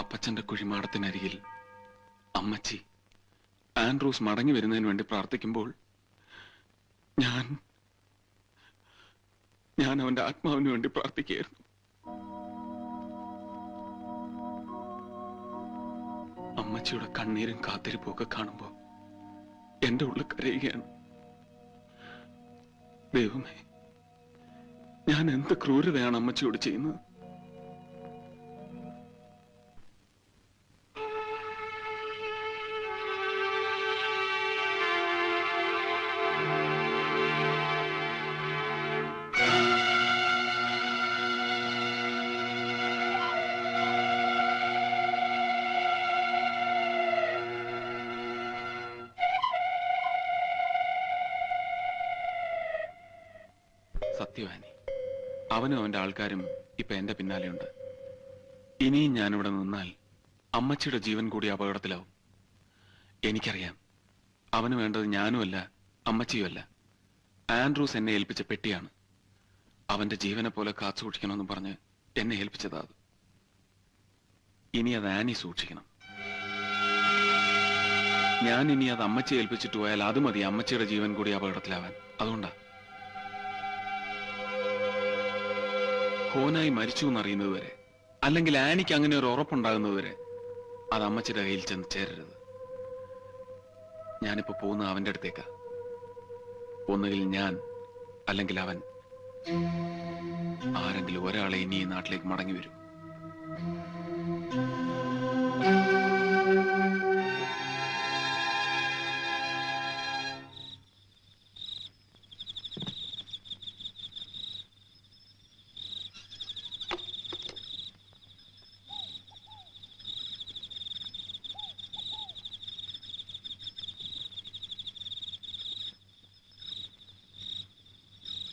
അപ്പച്ചന്റെ കുഴിമാടത്തിനരികിൽ അമ്മച്ചി ആൻഡ്രൂസ് മടങ്ങി വരുന്നതിന് വേണ്ടി പ്രാർത്ഥിക്കുമ്പോൾ ഞാൻ അവന്റെ ആത്മാവിന് വേണ്ടി പ്രാർത്ഥിക്കുകയായിരുന്നു. അമ്മച്ചിയുടെ കണ്ണീരും കാത്തിരിപ്പും ഒക്കെ കാണുമ്പോ എന്റെ ഉള്ളിൽ കരയുകയാണ്. ദൈവമേ, ഞാൻ എന്ത് ക്രൂരതയാണ് അമ്മച്ചിയോട് ചെയ്യുന്നത്? സത്യവാനി, അവനും അവന്റെ ആൾക്കാരും ഇപ്പൊ എന്റെ പിന്നാലെയുണ്ട്. ഇനിയും ഞാനിവിടെ നിന്നാൽ അമ്മച്ചിയുടെ ജീവൻ കൂടി അപകടത്തിലാവും. എനിക്കറിയാം, അവന് വേണ്ടത് ഞാനുമല്ല അമ്മച്ചിയുമല്ല, ആൻഡ്രൂസ് എന്നെ ഏൽപ്പിച്ച പെട്ടിയാണ്. അവന്റെ ജീവനെ പോലെ കാത്തു സൂക്ഷിക്കണമെന്ന് പറഞ്ഞ് എന്നെ ഏൽപ്പിച്ചതാ അത്. ഇനി അത് ആനി സൂക്ഷിക്കണം. ഞാൻ ഇനി അത് അമ്മച്ചി ഏൽപ്പിച്ചിട്ട് പോയാൽ അത് മതി അമ്മച്ചിയുടെ ജീവൻ കൂടി അപകടത്തിലാവാൻ. അതുകൊണ്ടാ ഹോനായി മരിച്ചു എന്നറിയുന്നത് വരെ, അല്ലെങ്കിൽ ആനിക്ക് അങ്ങനെ ഒരു ഉറപ്പുണ്ടാകുന്നത് വരെ അത് അമ്മച്ചിയുടെ കയ്യിൽ ചെന്ന് ചേരരുത്. ഞാനിപ്പോ പോകുന്ന അവന്റെ അടുത്തേക്കാ. ഒന്നുകിൽ ഞാൻ, അല്ലെങ്കിൽ അവൻ, ആരെങ്കിലും ഒരാളെ ഇനി ഈ നാട്ടിലേക്ക് മടങ്ങി വരും.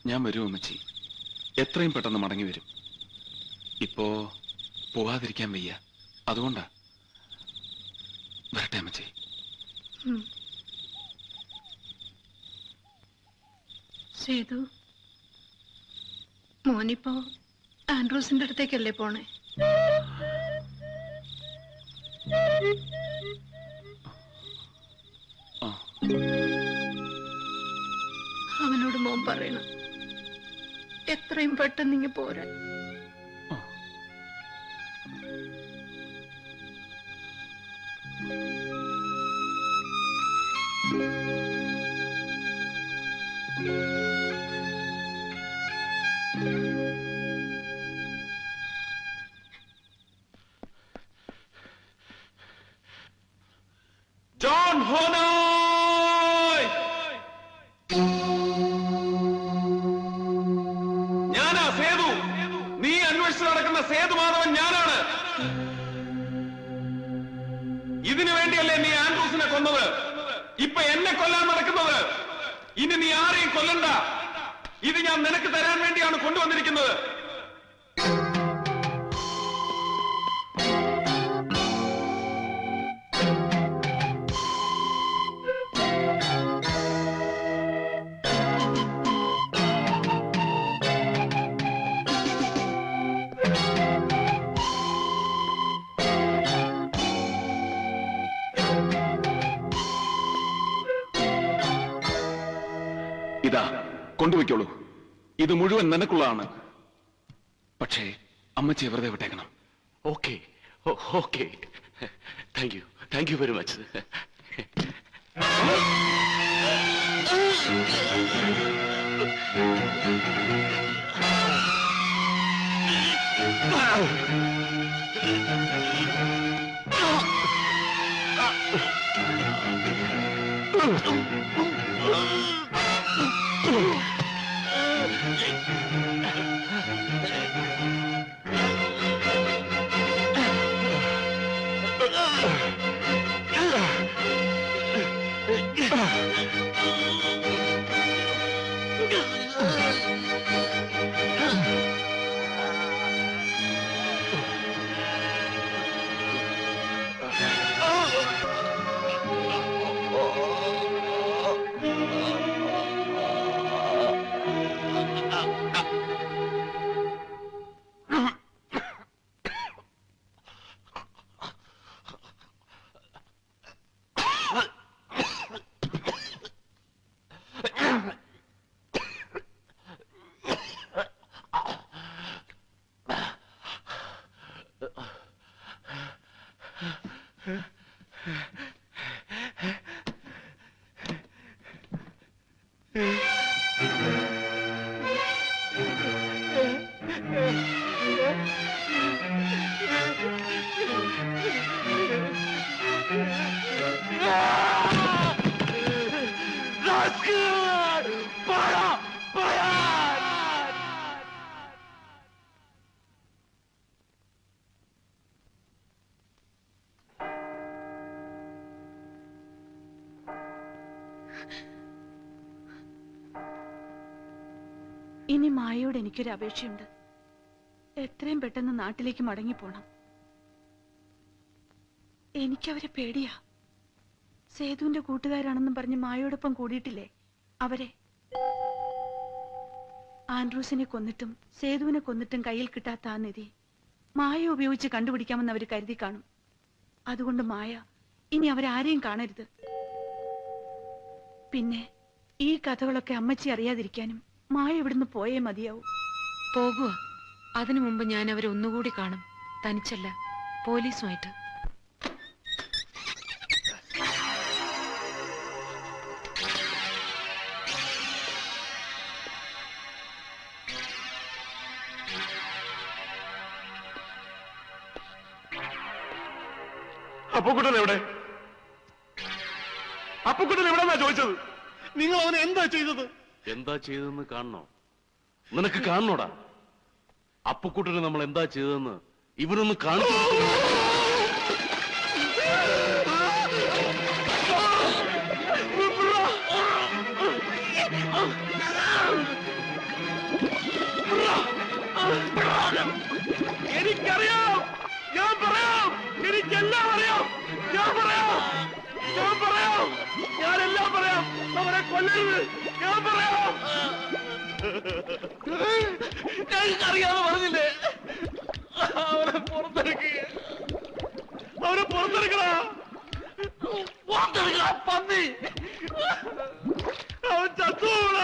ഞാൻ വരും അമ്മച്ചി, എത്രയും പെട്ടെന്ന് മടങ്ങി വരും. ഇപ്പോ പോവാതിരിക്കാൻ വയ്യ, അതുകൊണ്ടാ. വരട്ടെ അമ്മച്ചി. സേതു, മോനിപ്പോ ആൻഡ്രൂസിന്റെ അടുത്തേക്കല്ലേ പോണേ? അവനോട് മോൻ പറയണം എത്രയും പെട്ടെന്ന് ഇങ്ങ് പോരാ. ജോൺ ഹോനോയ്, ഞാനാ സേതു. നീ അന്വേഷിച്ച് നടക്കുന്ന സേതുമാധവൻ ഞാനാണ്. ഇതിനു വേണ്ടിയല്ലേ നീ ആൻഡ്രൂസിനെ കൊന്നത്? ഇപ്പൊ എന്നെ കൊല്ലാൻ നടക്കുന്നത്. ഇനി നീ ആരെയും കൊല്ലണ്ട. ഇത് ഞാൻ നിനക്ക് തരാൻ വേണ്ടിയാണ് കൊണ്ടുവന്നിരിക്കുന്നത്. ഇതാ കൊണ്ടുവയ്ക്കോളൂ. ഇത് മുഴുവൻ നിനക്കുള്ളതാണ്. പക്ഷേ അമ്മച്ചി വെറുതെ വിട്ടേക്കണം. Okay okay, thank you very much. ഇനി മായയോട് എനിക്കൊരു അപേക്ഷയുണ്ട്. എത്രയും പെട്ടെന്ന് നാട്ടിലേക്ക് മടങ്ങിപ്പോണം. എനിക്കവരെ പേടിയാ. സേതുവിന്റെ കൂട്ടുകാരാണെന്നും പറഞ്ഞ് മായയോടൊപ്പം കൂടിയിട്ടില്ലേ അവരെ. ആൻഡ്രൂസിനെ കൊന്നിട്ടും സേതുവിനെ കൊന്നിട്ടും കയ്യിൽ കിട്ടാത്ത ആ നിധി മായ ഉപയോഗിച്ച് കണ്ടുപിടിക്കാമെന്ന് അവർ കരുതി കാണും. അതുകൊണ്ട് മായ ഇനി അവരാരെയും കാണരുത്. പിന്നെ ഈ കഥകളൊക്കെ അമ്മച്ചി അറിയാതിരിക്കാനും മായ ഇവിടുന്ന് പോയേ മതിയാവും. പോകുക. അതിനു മുമ്പ് ഞാൻ അവരെ ഒന്നുകൂടി കാണും. തനിച്ചല്ല, പോലീസുമായിട്ട്. അപ്പുക്കുട്ടൻ എവിടെ? അപ്പുക്കുട്ടൻ എവിടെന്നാ ചോദിച്ചത്? നിങ്ങൾ അവനെ എന്താ ചെയ്തത്? എന്താ ചെയ്തതെന്ന് കാണണോ? നിനക്ക് കാണണോടാ? അപ്പുക്കുട്ടന് നമ്മൾ എന്താ ചെയ്തതെന്ന് ഇവനൊന്ന് കാണിച്ചു. എനിക്കറിയാം, ഞാൻ പറയാം, എനിക്കെല്ലാം അറിയാം, ഞാൻ പറയാം, ഞാനെല്ലാം പറയാം. അവരെ കൊല്ലരുത്, ഞാൻ പറയാം. ഞങ്ങൾക്കറിയാതെ പറഞ്ഞില്ലേ? അവരെ പുറത്തെടുക്കുക, അവരെ പുറത്തെടുക്കണ, പന്നി. അവൻ ചത്തുപോണ.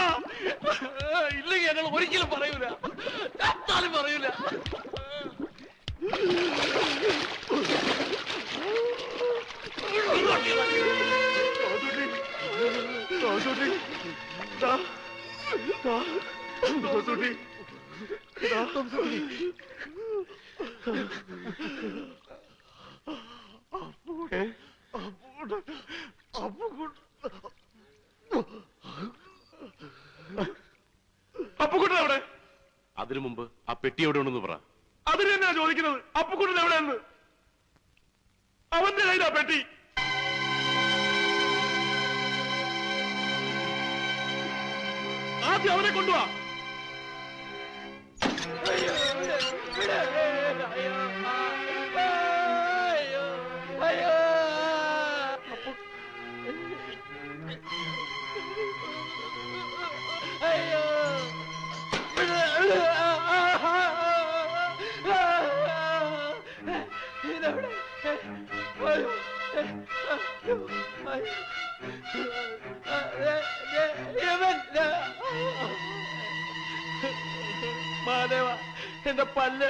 ഇല്ലെങ്കിൽ ഞങ്ങൾ ഒരിക്കലും പറയൂല, ചത്താലും പറയൂല. അപ്പുക്കുട്ടൻ എവിടെ? അതിനു മുമ്പ് ആ പെട്ടി എവിടെ ഉണ്ടെന്ന് പറ. അതിന് തന്നെയാ ചോദിക്കുന്നത്. അപ്പുക്കുട്ടൻ എവിടെയെന്ന്. അവന്റെ കയ്യിലാ പെട്ടി. ആദ്യം അവനെ കൊണ്ടുവാ. മാധവ, എന്റെ പല്ല്.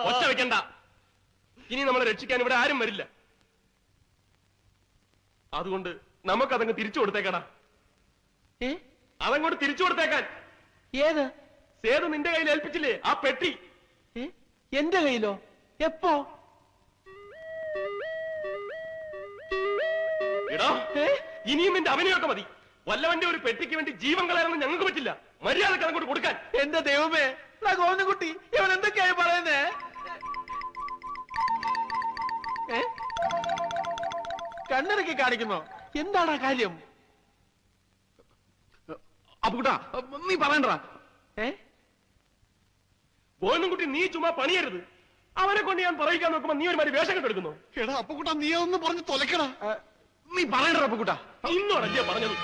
ഒച്ച വെക്കണ്ട. ഇനി നമ്മളെ രക്ഷിക്കാൻ ഇവിടെ ആരും വരില്ല. അതുകൊണ്ട് നമുക്കതങ്ങ് തിരിച്ചു കൊടുത്തേക്കടാ. അതങ്ങോട്ട് തിരിച്ചു കൊടുത്തേക്കാൻ. ഏത്? സേതു നിന്റെ കയ്യിൽ ഏൽപ്പിച്ചില്ലേ ആ പെട്ടി? എന്റെ കയ്യിലോ? എപ്പോ? എടാ, ഇനിയും നിന്റെ അഭിനയൊക്കെ മതി. വല്ലവന്റെ ഒരു പെട്ടിക്ക് വേണ്ടി ജീവൻ കളയാനൊന്നും ഞങ്ങൾക്ക് പറ്റില്ല. മര്യാദക്ക് അങ്ങോട്ട് കൊടുക്കാൻ. എന്റെ ദൈവമേ, ഗോവിന്ദൻകുട്ടി, ഇവൻ എന്തൊക്കെയായി പറയുന്നേ? കണ്ണിറക്കി കാണിക്കുന്നോ? എന്താണ് കാര്യം? അപ്പുകുട്ടാ, നീ പറയണ്ടാ. ഗോവിന്ദൻകുട്ടി, നീ ചുമ്മാ പണിയരുത്. അവനെ കൊണ്ട് ഞാൻ പറയിക്കാൻ നോക്കുമ്പോ നീ ഒരു മാതിരി വേഷം കെട്ടെടുക്കുന്നു. എടാ അപ്പുകുട്ടാ, നീ ഒന്ന് പറഞ്ഞ് തൊലക്കടാ. നീ പറയണ്ട അപ്പുകുട്ടാ. ഇന്നോടല്ലേ പറഞ്ഞത്?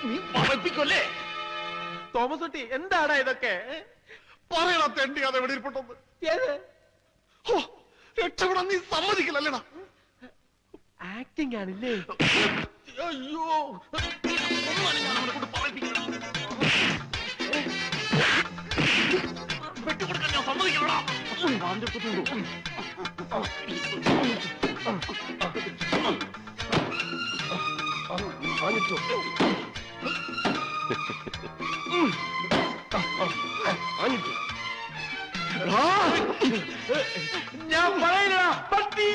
നീ പറയിപ്പിക്കല്ലേ? തോമസ് കുട്ടി, എന്താടാ ഇതൊക്കെ? പറയണ തെണ്ടി അത് എവിടെ ഇരിപ്പുണ്ടെന്ന്. ഏത്? രക്ഷപ്പെടാൻ നീ സമ്മതിക്കില്ലല്ലേടാ. ആക്ടിങ് ആണില്ലേ? അയ്യോ ഞാൻ പറയില്ല പട്ടി.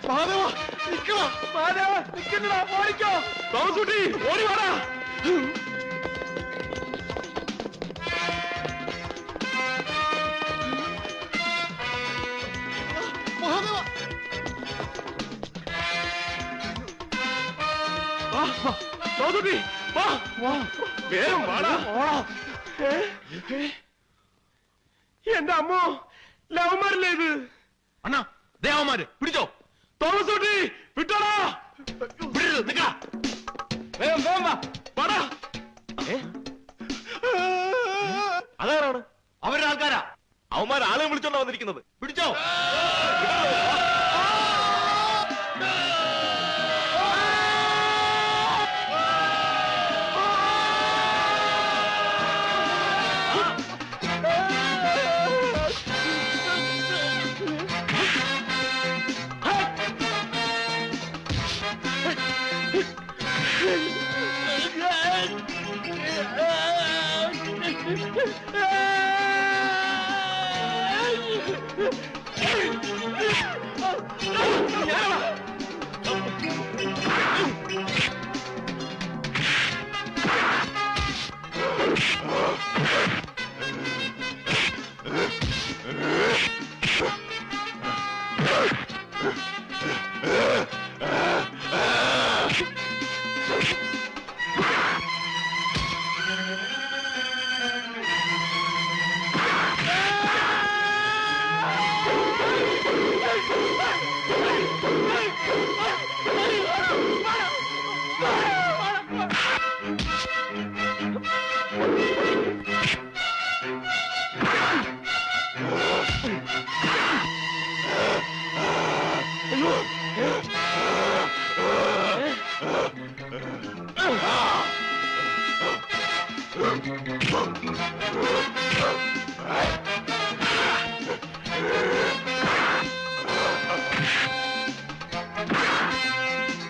മാധവ നിക്കടാ, മാധവ നിക്കണ്ടടാ, ഓടിക്കോ. തോമസുട്ടി ഓടി വാടാ. മാധവ തോമസുട്ടി വാ, വേഗം വാടാ. എന്റെ അമ്മോ, ലവന്മാരല്ലേ ഇത്? അണ്ണാ ദേവന്മാര് പിടിച്ചോ. തോമസുട്ടി വിട്ടോടാ. നിക്കാ വേഗം വേഗം വാ. വാടാ. അതാരാണ്? അവരുടെ ആൾക്കാരാ. അവന്മാർ ആളെ വിളിച്ചോണ്ടാ വന്നിരിക്കുന്നത്. പിടിച്ചോ.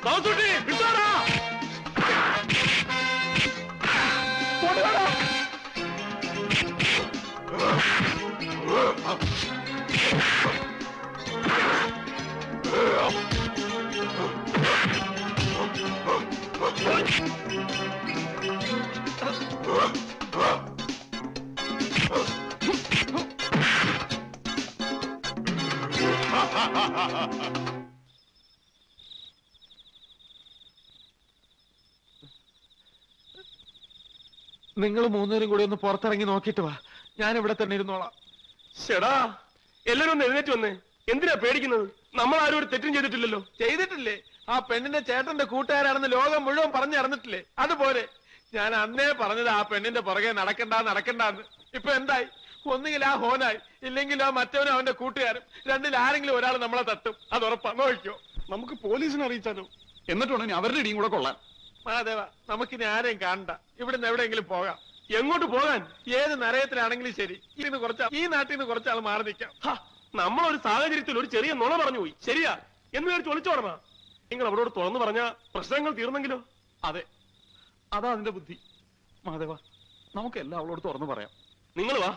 തോമസുട്ടി വിട്ടോടാ. നിങ്ങൾ മൂന്നുപേരും കൂടി ഒന്ന് പുറത്തിറങ്ങി നോക്കിയിട്ട് വാ. ഞാൻ ഇവിടെ തന്നെ ഇരുന്നോളാം. ശെടാ, എല്ലാരും ഒന്ന് എഴുന്നേറ്റ് വന്നേ. എന്തിനാ പേടിക്കുന്നത്? നമ്മൾ ആരും ഒരു തെറ്റും ചെയ്തിട്ടില്ലല്ലോ. ചെയ്തിട്ടില്ലേ? ആ പെണ്ണിന്റെ ചേട്ടന്റെ കൂട്ടുകാരാണെന്ന് ലോകം മുഴുവൻ പറഞ്ഞറിഞ്ഞിട്ടില്ലേ? അതുപോലെ ഞാൻ അന്നേ പറഞ്ഞത് ആ പെണ്ണിന്റെ പുറകെ നടക്കണ്ടെന്ന്. ഇപ്പൊ എന്തായി? ഒന്നുകിൽ ആ ഹോനായി, ഇല്ലെങ്കിൽ ആ മറ്റവനും അവന്റെ കൂട്ടുകാരും. രണ്ടിൽ ആരെങ്കിലും ഒരാൾ നമ്മളെ തട്ടും. അത് ഉറപ്പാ. നോക്കിയോ. നമുക്ക് പോലീസിനെ അറിയിച്ചാലോ? എന്നിട്ടുണ്ടെങ്കിൽ അവരുടെ ഇടിയും കൂടെ കൊള്ളാൻ. മഹാദേവ, നമുക്കിനി ആരെയും കാണണ്ട. ഇവിടുന്ന് എവിടെയെങ്കിലും പോകാം. എങ്ങോട്ട് പോകാൻ? ഏത് നരയത്തിലാണെങ്കിലും ശരി. ഈ നാട്ടിൽ നിന്ന് കുറച്ചാൾ മാറി നിൽക്കാം. നമ്മളൊരു സാഹചര്യത്തിൽ ഒരു ചെറിയ നുണ പറഞ്ഞു പോയി. ശരിയാ എന്ന് വിചാരിച്ച് ഒളിച്ചോടണ. നിങ്ങൾ അവരോട് തുറന്നു പറഞ്ഞ പ്രശ്നങ്ങൾ തീർന്നെങ്കിലോ? അതെ, അതാ അതിന്റെ ബുദ്ധി. മാധവ, നമുക്കെല്ലാം അവളോട് തുറന്നു പറയാം. നിങ്ങൾ വാ.